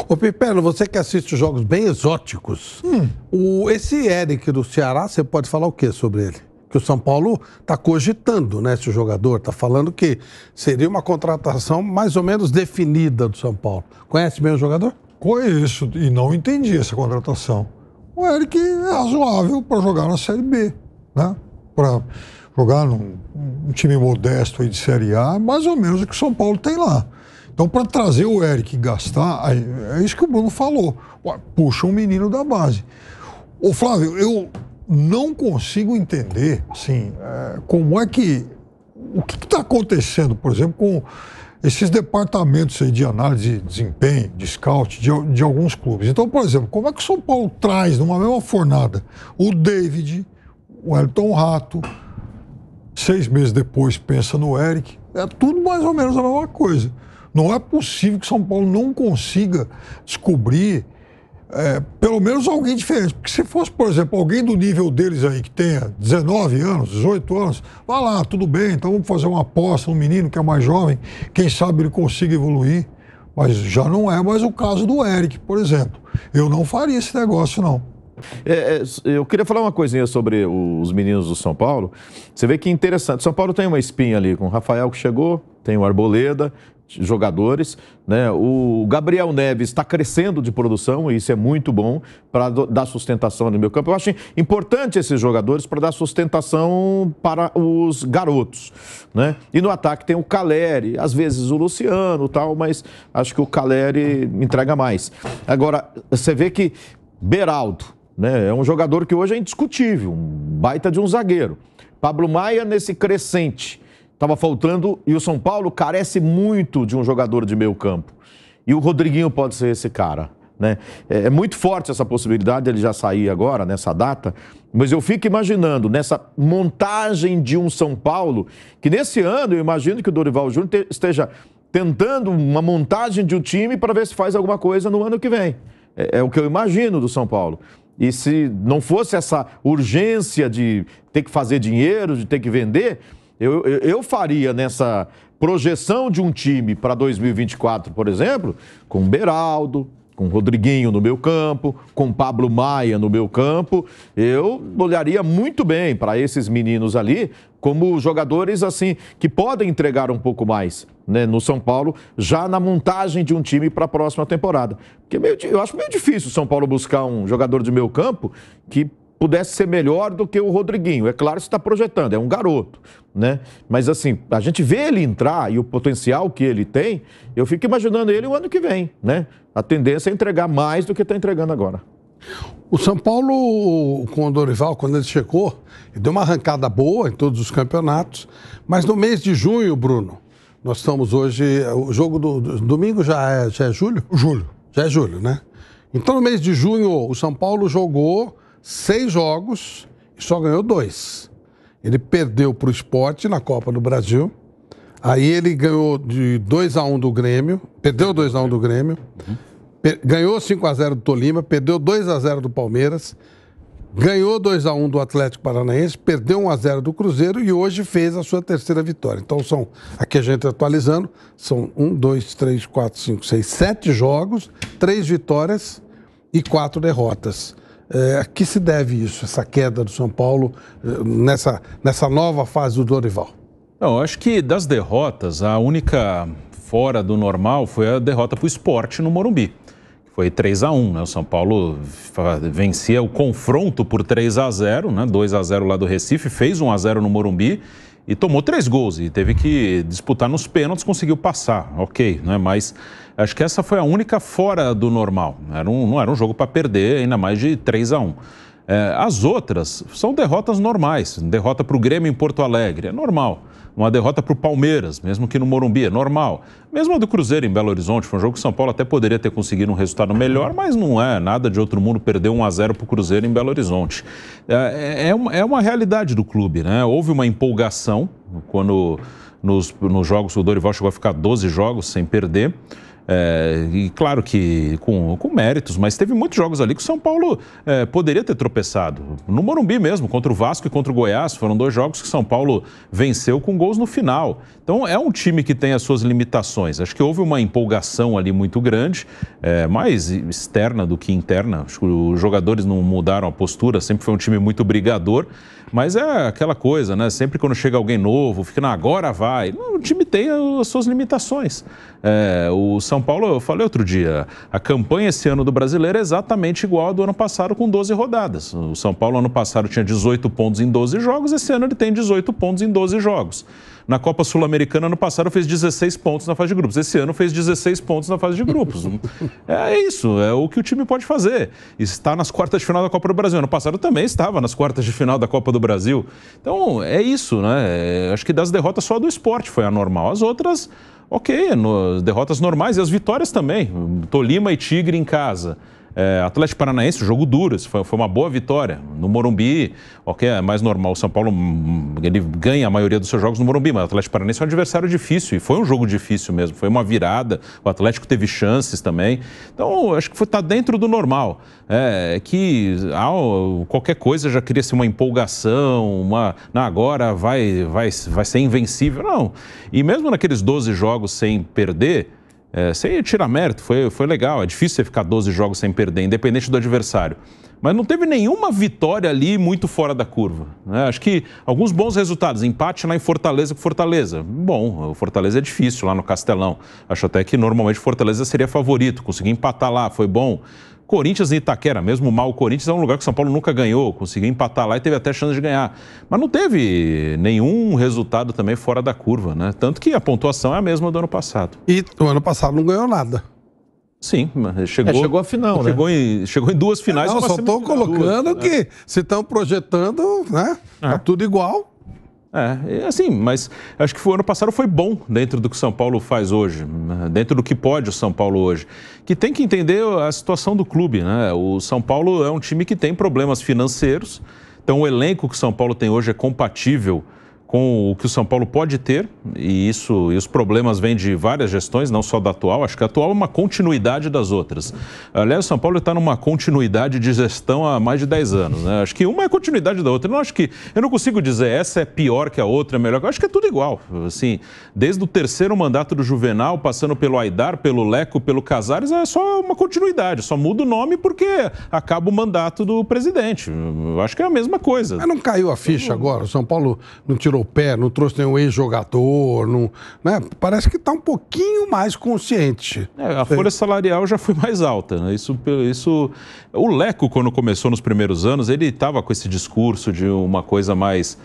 Ô Pipelo, você que assiste os jogos bem exóticos, esse Eric do Ceará, você pode falar o que sobre ele? Que o São Paulo está cogitando, né, esse jogador, está falando que seria uma contratação mais ou menos definida do São Paulo. Conhece bem o jogador? Conheço e não entendi essa contratação. O Eric é razoável para jogar na Série B, né? Para jogar num time modesto aí de Série A, mais ou menos o que o São Paulo tem lá. Então, para trazer o Eric e gastar, é isso que o Bruno falou. Puxa um menino da base. Ô Flávio, eu não consigo entender, assim, como é que... O que está acontecendo, por exemplo, com esses departamentos aí de análise de desempenho, de scout, de alguns clubes. Então, por exemplo, como é que o São Paulo traz, numa mesma fornada, o David, o Elton Rato, 6 meses depois pensa no Eric, é tudo mais ou menos a mesma coisa. Não é possível que o São Paulo não consiga descobrir pelo menos alguém diferente. Porque se fosse, por exemplo, alguém do nível deles aí que tenha 19 anos, 18 anos, vá lá, tudo bem, então vamos fazer uma aposta no menino que é mais jovem, quem sabe ele consiga evoluir. Mas já não é mais o caso do Eric, por exemplo. Eu não faria esse negócio, não. Eu queria falar uma coisinha sobre os meninos do São Paulo. Você vê que interessante. São Paulo tem uma espinha ali com o Rafael que chegou, tem o Arboleda, jogadores, né? O Gabriel Neves está crescendo de produção e isso é muito bom para dar sustentação no meio campo. Eu acho importante esses jogadores para dar sustentação para os garotos, né? E no ataque tem o Caleri, às vezes o Luciano, tal, mas acho que o Caleri entrega mais. Agora, você vê que Beraldo, né, é um jogador que hoje é indiscutível, um baita de um zagueiro. Pablo Maia nesse crescente. Estava faltando e o São Paulo carece muito de um jogador de meio campo. E o Rodriguinho pode ser esse cara, né? É muito forte essa possibilidade de ele já sair agora, nessa data. Mas eu fico imaginando, nessa montagem de um São Paulo, que nesse ano eu imagino que o Dorival Júnior esteja tentando uma montagem de um time para ver se faz alguma coisa no ano que vem. É o que eu imagino do São Paulo. E se não fosse essa urgência de ter que fazer dinheiro, de ter que vender... Eu faria nessa projeção de um time para 2024, por exemplo, com Beraldo, com Rodriguinho no meu campo, com Pablo Maia no meu campo, eu olharia muito bem para esses meninos ali como jogadores assim que podem entregar um pouco mais, né, no São Paulo, já na montagem de um time para a próxima temporada. Porque eu acho meio difícil o São Paulo buscar um jogador de meio campo que pudesse ser melhor do que o Rodriguinho. É claro que você está projetando, é um garoto, né? Mas assim, a gente vê ele entrar e o potencial que ele tem, eu fico imaginando ele o ano que vem, né? A tendência é entregar mais do que está entregando agora. O São Paulo, com o Dorival, quando ele chegou, ele deu uma arrancada boa em todos os campeonatos, mas no mês de junho, Bruno, nós estamos hoje, o jogo do domingo já é julho? Julho. Já é julho, né? Então no mês de junho, o São Paulo jogou 6 jogos e só ganhou 2. Ele perdeu para o Sport na Copa do Brasil. Aí ele ganhou de 2-1 do Grêmio. Perdeu 2-1 do Grêmio. Ganhou 5-0 do Tolima. Perdeu 2-0 do Palmeiras. Ganhou 2-1 do Atlético Paranaense. Perdeu 1-0 do Cruzeiro. E hoje fez a sua 3ª vitória. Então são, aqui a gente atualizando, são 1, 2, 3, 4, 5, 6, 7 jogos, 3 vitórias e 4 derrotas. A que se deve isso, essa queda do São Paulo nessa nova fase do Dorival? Não, eu acho que das derrotas, a única fora do normal foi a derrota para o Sport no Morumbi. Foi 3-1, né? O São Paulo vencia o confronto por 3-0, né? 2-0 lá do Recife, fez 1-0 no Morumbi e tomou 3 gols e teve que disputar nos pênaltis, conseguiu passar, ok, né? Mas acho que essa foi a única fora do normal. Não era um jogo para perder, ainda mais de 3-1. As outras são derrotas normais. Derrota para o Grêmio em Porto Alegre, é normal. Uma derrota para o Palmeiras, mesmo que no Morumbi, é normal. Mesmo a do Cruzeiro em Belo Horizonte, foi um jogo que o São Paulo até poderia ter conseguido um resultado melhor, mas não é nada de outro mundo perder 1-0 para o Cruzeiro em Belo Horizonte. É uma realidade do clube, né? Houve uma empolgação quando nos jogos o Dorival chegou a ficar 12 jogos sem perder. E claro que com méritos, mas teve muitos jogos ali que o São Paulo poderia ter tropeçado. No Morumbi mesmo, contra o Vasco e contra o Goiás, foram 2 jogos que o São Paulo venceu com gols no final. Então é um time que tem as suas limitações. Acho que houve uma empolgação ali muito grande, mais externa do que interna. Acho que os jogadores não mudaram a postura, sempre foi um time muito brigador. Mas é aquela coisa, né? Sempre quando chega alguém novo, fica, não, agora vai. O time tem as suas limitações. O São Paulo, eu falei outro dia, a campanha esse ano do Brasileiro é exatamente igual à do ano passado com 12 rodadas. O São Paulo ano passado tinha 18 pontos em 12 jogos, esse ano ele tem 18 pontos em 12 jogos. Na Copa Sul-Americana, ano passado, fez 16 pontos na fase de grupos. Esse ano fez 16 pontos na fase de grupos. É isso, é o que o time pode fazer. Está nas quartas de final da Copa do Brasil. Ano passado também estava nas quartas de final da Copa do Brasil. Então, é isso, né? Acho que das derrotas só a do Sport foi a normal. As outras, ok, derrotas normais e as vitórias também. Tolima e Tigre em casa. Atlético Paranaense, jogo duro, foi uma boa vitória. No Morumbi, ok, é mais normal. O São Paulo ele ganha a maioria dos seus jogos no Morumbi, mas o Atlético Paranaense é um adversário difícil, e foi um jogo difícil mesmo. Foi uma virada, o Atlético teve chances também. Então, acho que está dentro do normal. Que qualquer coisa já cria-se uma empolgação, agora vai ser invencível. Não. E mesmo naqueles 12 jogos sem perder, sem tirar mérito, foi legal. É difícil você ficar 12 jogos sem perder, independente do adversário. Mas não teve nenhuma vitória ali muito fora da curva, né? Acho que alguns bons resultados. Empate lá em Fortaleza com Fortaleza. Bom, o Fortaleza é difícil lá no Castelão. Acho até que normalmente Fortaleza seria favorito. Conseguir empatar lá, foi bom. Corinthians e Itaquera, mesmo mal o Corinthians, é um lugar que o São Paulo nunca ganhou, conseguiu empatar lá e teve até chance de ganhar. Mas não teve nenhum resultado também fora da curva, né? Tanto que a pontuação é a mesma do ano passado. E o ano passado não ganhou nada. Sim, chegou à final, né? Chegou em 2 finais. Não, só estou colocando que se estão projetando, né? Tá tudo igual. Assim, mas acho que o ano passado foi bom dentro do que o São Paulo faz hoje, dentro do que pode o São Paulo hoje, que tem que entender a situação do clube, né? O São Paulo é um time que tem problemas financeiros, então o elenco que o São Paulo tem hoje é compatível com o que o São Paulo pode ter, e os problemas vêm de várias gestões, não só da atual. Acho que a atual é uma continuidade das outras. Aliás, o São Paulo está numa continuidade de gestão há mais de 10 anos, né? Acho que uma é continuidade da outra. Eu não consigo dizer essa é pior que a outra, é melhor. Eu acho que é tudo igual. Assim, desde o 3º mandato do Juvenal, passando pelo Aidar, pelo Leco, pelo Casares, é só uma continuidade. Só muda o nome porque acaba o mandato do presidente. Eu acho que é a mesma coisa. Mas não caiu a ficha agora? O São Paulo não tirou o pé, não trouxe nenhum ex-jogador, né? Parece que está um pouquinho mais consciente. A folha salarial já foi mais alta, né? O Leco, quando começou nos primeiros anos, ele estava com esse discurso de uma coisa mais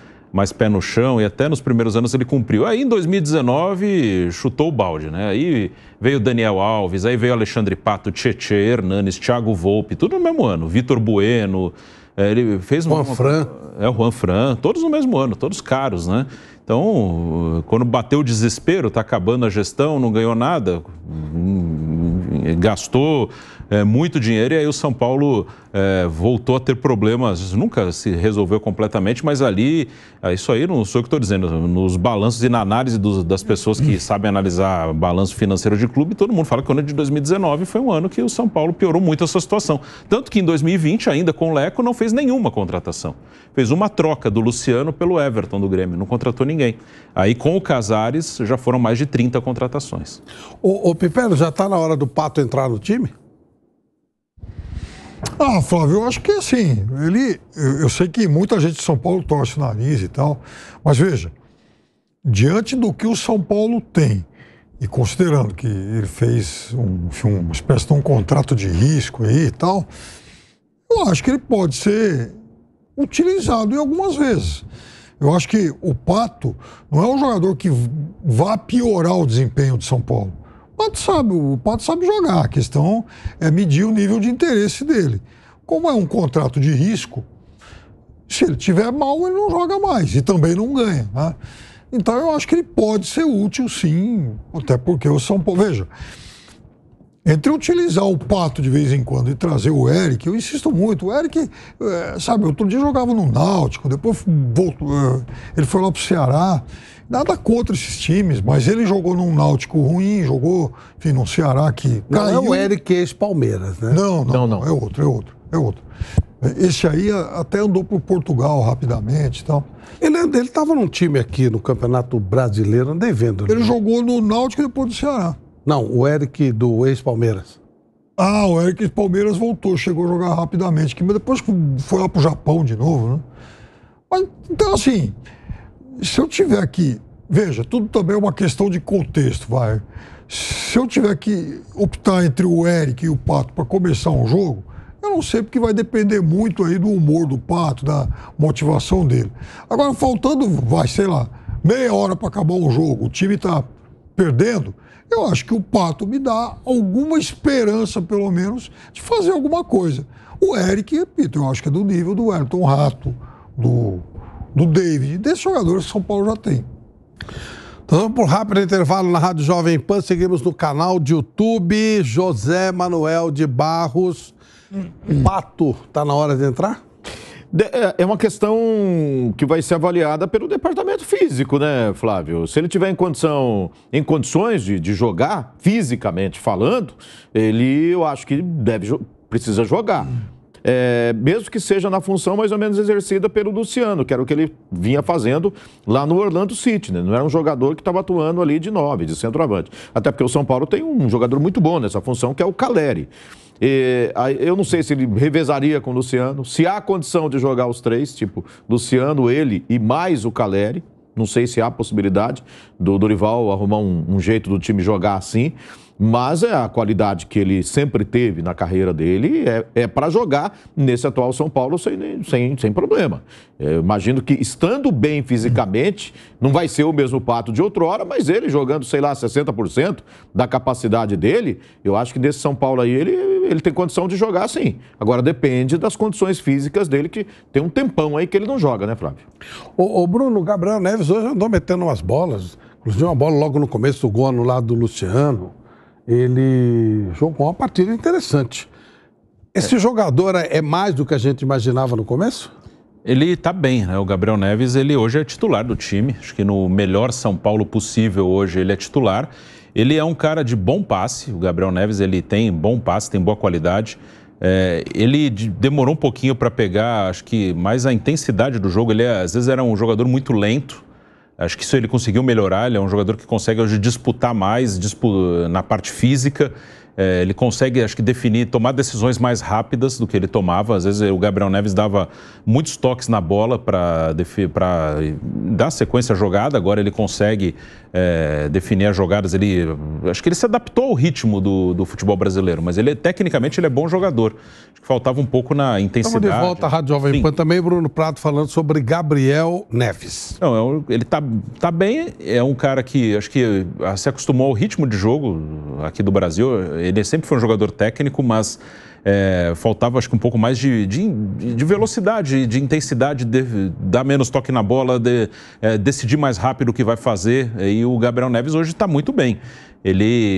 pé no chão, e até nos primeiros anos ele cumpriu. Aí em 2019 chutou o balde, né? Aí veio Daniel Alves, aí veio Alexandre Pato, Tietê, Hernanes, Thiago Volpi, tudo no mesmo ano, Vitor Bueno. Ele fez Juan Fran. O Juan Fran, todos no mesmo ano, todos caros, né? Então, quando bateu o desespero, está acabando a gestão, não ganhou nada, gastou muito dinheiro, e aí o São Paulo voltou a ter problemas, nunca se resolveu completamente, mas ali, isso aí não sou eu que estou dizendo, nos balanços e na análise das pessoas que sabem analisar balanço financeiro de clube, todo mundo fala que o ano de 2019 foi um ano que o São Paulo piorou muito a sua situação. Tanto que em 2020, ainda com o Leco, não fez nenhuma contratação. Fez uma troca do Luciano pelo Everton do Grêmio, não contratou ninguém. Aí com o Casares já foram mais de 30 contratações. Ô Pipero, já está na hora do Pato entrar no time? Flávio, eu acho que assim, eu sei que muita gente de São Paulo torce o nariz e tal, mas veja, diante do que o São Paulo tem, e considerando que ele fez uma espécie de um contrato de risco aí e tal, eu acho que ele pode ser utilizado em algumas vezes. Eu acho que o Pato não é um jogador que vá piorar o desempenho de São Paulo. O Pato sabe jogar, a questão é medir o nível de interesse dele. Como é um contrato de risco, se ele tiver mal, ele não joga mais e também não ganha, né? Então eu acho que ele pode ser útil sim, até porque o São Paulo... Veja, Entre utilizar o Pato de vez em quando e trazer o Eric, eu insisto muito. O Eric, sabe, outro dia jogava no Náutico, depois voltou, ele foi lá pro Ceará. Nada contra esses times, mas ele jogou num Náutico ruim, jogou, enfim, num Ceará que não caiu. É o Eric ex-Palmeiras, né? Não. É outro. Esse aí até andou pro Portugal rapidamente e tal. Ele estava num time aqui no Campeonato Brasileiro, andei vendo. Ele jogou no Náutico e depois do Ceará. Não, o Eric do ex-Palmeiras. O Eric Palmeiras voltou, chegou a jogar rapidamente, mas depois foi lá pro Japão de novo, né? Mas, então, assim, se eu tiver que... Veja, tudo também é uma questão de contexto, vai. Se eu tiver que optar entre o Eric e o Pato para começar um jogo, eu não sei, porque vai depender muito aí do humor do Pato, da motivação dele. Agora, faltando, sei lá, meia hora para acabar um jogo, o time está perdendo, eu acho que o Pato me dá alguma esperança, pelo menos, de fazer alguma coisa. O Eric, repito, eu acho que é do nível do Wellington Rato, do David, desses jogadores que São Paulo já tem. Então vamos por rápido intervalo na Rádio Jovem Pan, seguimos no canal de YouTube, José Manuel de Barros. Pato, tá na hora de entrar? É uma questão que vai ser avaliada pelo departamento físico, né, Flávio? Se ele tiver em condições de jogar, fisicamente falando, eu acho que precisa jogar. Mesmo que seja na função mais ou menos exercida pelo Luciano, que era o que ele vinha fazendo lá no Orlando City, né? Não era um jogador que estava atuando ali de 9, de centroavante. Até porque o São Paulo tem um jogador muito bom nessa função, que é o Caleri. Eu não sei se ele revezaria com o Luciano, se há condição de jogar os três, tipo Luciano, ele e mais o Caleri. Não sei se há possibilidade do Dorival arrumar um jeito do time jogar assim, mas a qualidade que ele sempre teve na carreira dele é para jogar nesse atual São Paulo sem problema. Eu imagino que, estando bem fisicamente, não vai ser o mesmo Pato de outrora, mas ele jogando, sei lá, 60% da capacidade dele, eu acho que nesse São Paulo aí ele tem condição de jogar sim. Agora depende das condições físicas dele, que tem um tempão aí que ele não joga, né, Flávio? O Bruno, o Gabriel Neves hoje andou metendo umas bolas, inclusive uma bola logo no começo do gol anulado do Luciano. Ele jogou uma partida interessante. Esse jogador é mais do que a gente imaginava no começo? Ele tá bem, né? O Gabriel Neves, ele hoje é titular do time. Acho que no melhor São Paulo possível hoje ele é titular. Ele é um cara de bom passe. O Gabriel Neves, ele tem bom passe, tem boa qualidade. Ele demorou um pouquinho para pegar, acho que mais a intensidade do jogo. Ele às vezes era um jogador muito lento. Acho que isso ele conseguiu melhorar. Ele é um jogador que consegue hoje disputar mais na parte física. Ele consegue, acho que, tomar decisões mais rápidas do que ele tomava. Às vezes o Gabriel Neves dava muitos toques na bola para dar sequência à jogada. Agora ele consegue definir as jogadas. Acho que ele se adaptou ao ritmo do futebol brasileiro, mas tecnicamente ele é bom jogador. Acho que faltava um pouco na intensidade. Estamos de volta à Rádio Jovem Pan também, Bruno Prado falando sobre Gabriel Neves. Não, ele tá bem, é um cara que acho que se acostumou ao ritmo de jogo aqui do Brasil. Ele sempre foi um jogador técnico, mas faltava, acho que, um pouco mais de velocidade, de intensidade, dar menos toque na bola, decidir mais rápido o que vai fazer. E o Gabriel Neves hoje está muito bem.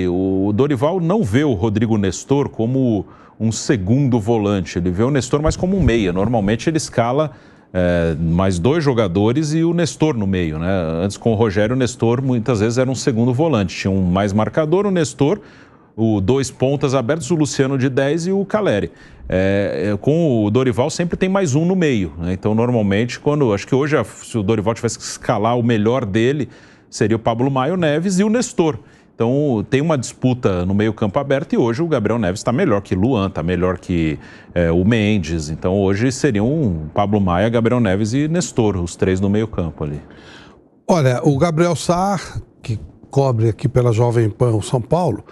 O Dorival não vê o Rodrigo Nestor como um segundo volante, ele vê o Nestor mais como um meia. Normalmente ele escala mais dois jogadores e o Nestor no meio, né? Antes, com o Rogério, o Nestor muitas vezes era um segundo volante. Tinha um mais marcador, o Nestor, dois pontas abertos, o Luciano de 10 e o Caleri. Com o Dorival sempre tem mais um no meio, né? Então, normalmente, acho que hoje, se o Dorival tivesse que escalar o melhor dele, seria o Pablo Maio Neves e o Nestor. Então, tem uma disputa no meio-campo aberto e hoje o Gabriel Neves está melhor que Luan, está melhor que o Mendes. Então, hoje seriam Pablo Maia, Gabriel Neves e Nestor, os três no meio-campo ali. Olha, o Gabriel Sar, que cobre aqui pela Jovem Pan o São Paulo,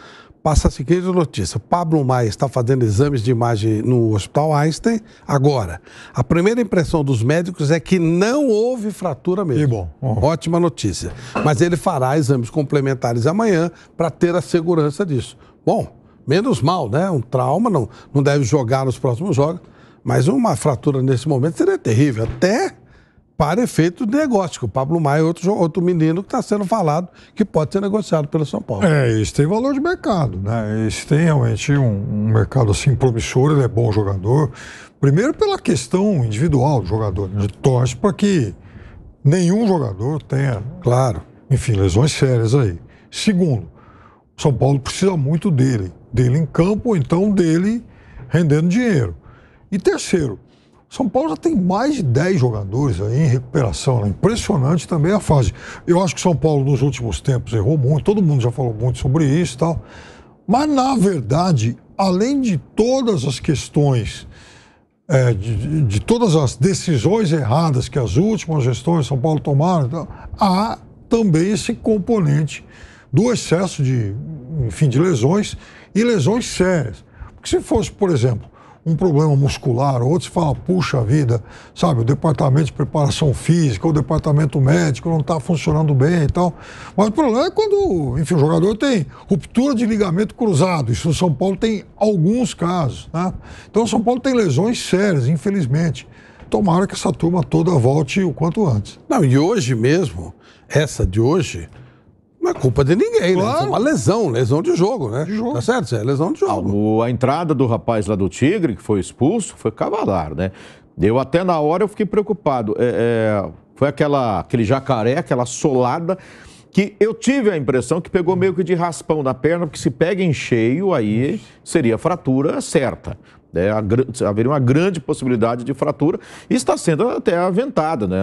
passa a seguinte notícia: Pablo Maia está fazendo exames de imagem no Hospital Einstein. Agora, a primeira impressão dos médicos é que não houve fratura mesmo. Que bom. Ótima notícia. Mas ele fará exames complementares amanhã para ter a segurança disso. Bom, menos mal, né? Um trauma, não deve jogar nos próximos jogos, mas uma fratura nesse momento seria terrível. Até para efeito de negócio, que o Pablo Maia é outro menino que está sendo falado, que pode ser negociado pelo São Paulo. Esse tem valor de mercado, né? Esse tem realmente um mercado assim promissor, ele é bom jogador. Primeiro pela questão individual do jogador, a gente torce para que nenhum jogador tenha, claro, enfim, lesões sérias aí. Segundo, o São Paulo precisa muito dele em campo, ou então dele rendendo dinheiro. E terceiro, São Paulo já tem mais de 10 jogadores aí em recuperação, né? Impressionante também a fase. Eu acho que São Paulo nos últimos tempos errou muito, todo mundo já falou muito sobre isso e tal. Mas, na verdade, além de todas as questões, de todas as decisões erradas que as últimas gestões de São Paulo tomaram, então, há também esse componente do excesso de lesões e lesões sérias. Porque se fosse, por exemplo, um problema muscular, outros falam, puxa vida, sabe, o departamento de preparação física, o departamento médico não está funcionando bem e tal. Mas o problema é quando, enfim, o jogador tem ruptura de ligamento cruzado. Isso no São Paulo tem alguns casos, né? Então o São Paulo tem lesões sérias, infelizmente. Tomara que essa turma toda volte o quanto antes. Não, e hoje mesmo, essa de hoje, não é culpa de ninguém, claro, né? Foi uma lesão de jogo, né? De jogo. Tá certo? É lesão de jogo. A entrada do rapaz lá do Tigre, que foi expulso, foi cavalar, né? Eu até na hora eu fiquei preocupado. Foi aquele jacaré, aquela solada, que eu tive a impressão que pegou meio que de raspão na perna, porque se pega em cheio, aí seria fratura certa. Haveria uma grande possibilidade de fratura e está sendo até aventada, né?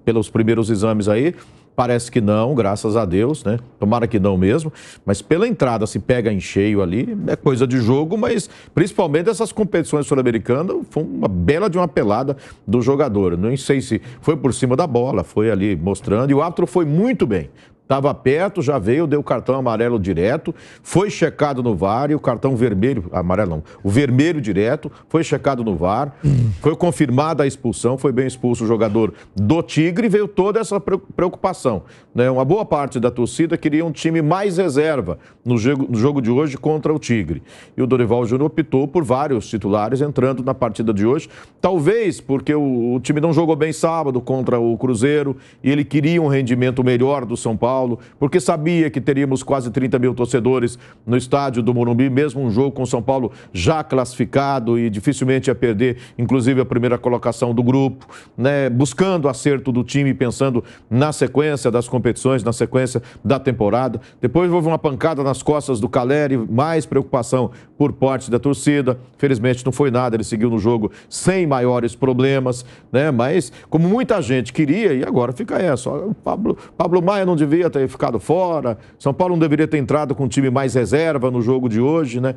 Pelos primeiros exames aí. Parece que não, graças a Deus, né? Tomara que não mesmo. Mas pela entrada, se pega em cheio ali, é coisa de jogo, mas principalmente essas competições sul-americanas, foi uma bela de uma pelada do jogador. Não sei se foi por cima da bola, foi ali mostrando, e o árbitro foi muito bem. Estava perto, já veio, deu cartão amarelo direto, foi checado no VAR e o cartão vermelho, amarelo não, o vermelho direto, foi checado no VAR, foi confirmada a expulsão, foi bem expulso o jogador do Tigre e veio toda essa preocupação, né? Uma boa parte da torcida queria um time mais reserva no jogo de hoje contra o Tigre. E o Dorival Júnior optou por vários titulares entrando na partida de hoje, talvez porque o time não jogou bem sábado contra o Cruzeiro e ele queria um rendimento melhor do São Paulo, porque sabia que teríamos quase 30 mil torcedores no estádio do Morumbi, mesmo um jogo com o São Paulo já classificado e dificilmente ia perder, inclusive a primeira colocação do grupo, né? Buscando acerto do time, pensando na sequência das competições, na sequência da temporada. Depois houve uma pancada nas costas do Caleri, mais preocupação por parte da torcida. Felizmente não foi nada, ele seguiu no jogo sem maiores problemas, né? Mas como muita gente queria, e agora fica essa, o Pablo Maia não devia ter ficado fora, São Paulo não deveria ter entrado com um time mais reserva no jogo de hoje, né?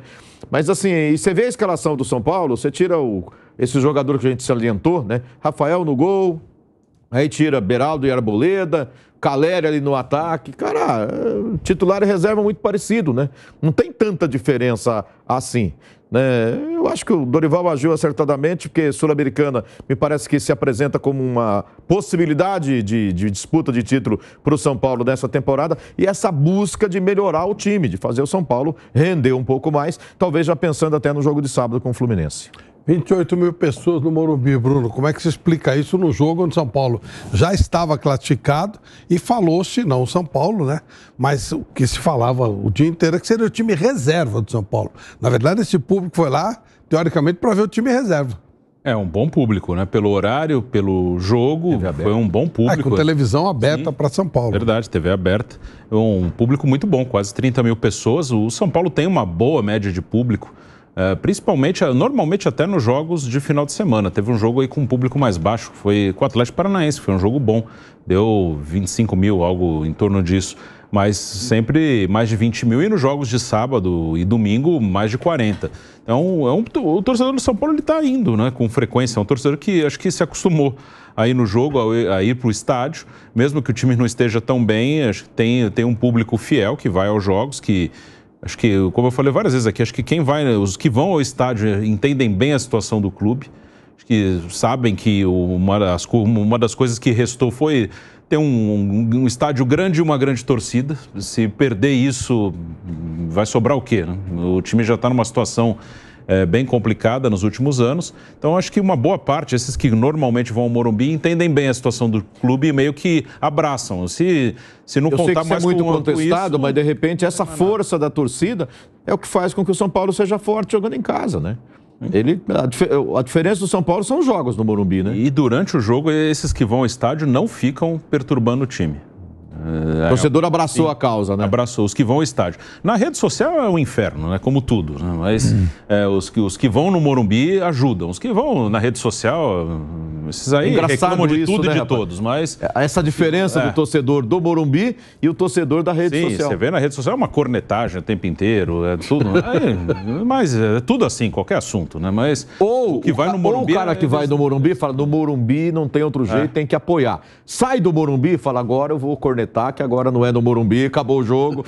Mas assim, e você vê a escalação do São Paulo, você tira esse jogador que a gente salientou, né? Rafael no gol, aí tira Beraldo e Arboleda, Caleri ali no ataque. Cara, titular e reserva muito parecido, né? Não tem tanta diferença assim, né? Eu acho que o Dorival agiu acertadamente, porque Sul-Americana me parece que se apresenta como uma possibilidade de disputa de título para o São Paulo nessa temporada, e essa busca de melhorar o time, de fazer o São Paulo render um pouco mais, talvez já pensando até no jogo de sábado com o Fluminense. 28 mil pessoas no Morumbi, Bruno. Como é que se explica isso no jogo onde São Paulo já estava classificado e falou-se, não o São Paulo, né? Mas o que se falava o dia inteiro é que seria o time reserva do São Paulo. Na verdade, esse público foi lá, teoricamente, para ver o time reserva. É um bom público, né? Pelo horário, pelo jogo, foi um bom público. Com televisão aberta para São Paulo. Verdade, TV aberta. Um público muito bom, quase 30 mil pessoas. O São Paulo tem uma boa média de público. Principalmente, normalmente até nos jogos de final de semana. Teve um jogo aí com um público mais baixo, foi com o Atlético Paranaense, foi um jogo bom, deu 25 mil, algo em torno disso, mas sempre mais de 20 mil, e nos jogos de sábado e domingo mais de 40. Então, o torcedor do São Paulo está indo, né, com frequência, é um torcedor que acho que se acostumou a ir no jogo, a ir para o estádio, mesmo que o time não esteja tão bem, acho que tem um público fiel que vai aos jogos, que acho que, como eu falei várias vezes aqui, acho que os que vão ao estádio entendem bem a situação do clube, acho que sabem que uma das coisas que restou foi ter um estádio grande e uma grande torcida. Se perder isso, vai sobrar o quê, né? O time já está numa situação bem complicada nos últimos anos. Então, acho que uma boa parte, esses que normalmente vão ao Morumbi, entendem bem a situação do clube e meio que abraçam. Se não Eu sei contar que isso mais é muito com contestado, isso, mas de repente essa força da torcida é o que faz com que o São Paulo seja forte jogando em casa, né? A diferença do São Paulo são os jogos no Morumbi, né? E durante o jogo, esses que vão ao estádio não ficam perturbando o time. O torcedor abraçou a causa, né? Abraçou os que vão ao estádio. Na rede social é um inferno, né? Como tudo. Né? Mas os que vão no Morumbi ajudam. Os que vão na rede social, esses aí reclamam de tudo e de todos. Mas essa diferença do torcedor do Morumbi e o torcedor da rede social. Você vê na rede social é uma cornetagem o tempo inteiro, é tudo. Mas é tudo assim, qualquer assunto, né? Mas ou o que vai no Morumbi, o cara que vai no Morumbi fala, no Morumbi não tem outro jeito, tem que apoiar. Sai do Morumbi e fala, agora eu vou cornetar, que agora não é no Morumbi, acabou o jogo.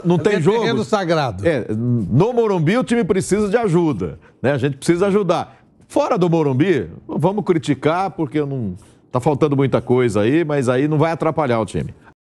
Não tem jogo. Terreno sagrado. No Morumbi o time precisa de ajuda, né? A gente precisa ajudar. Fora do Morumbi, vamos criticar porque não tá faltando muita coisa aí, mas aí não vai atrapalhar o time.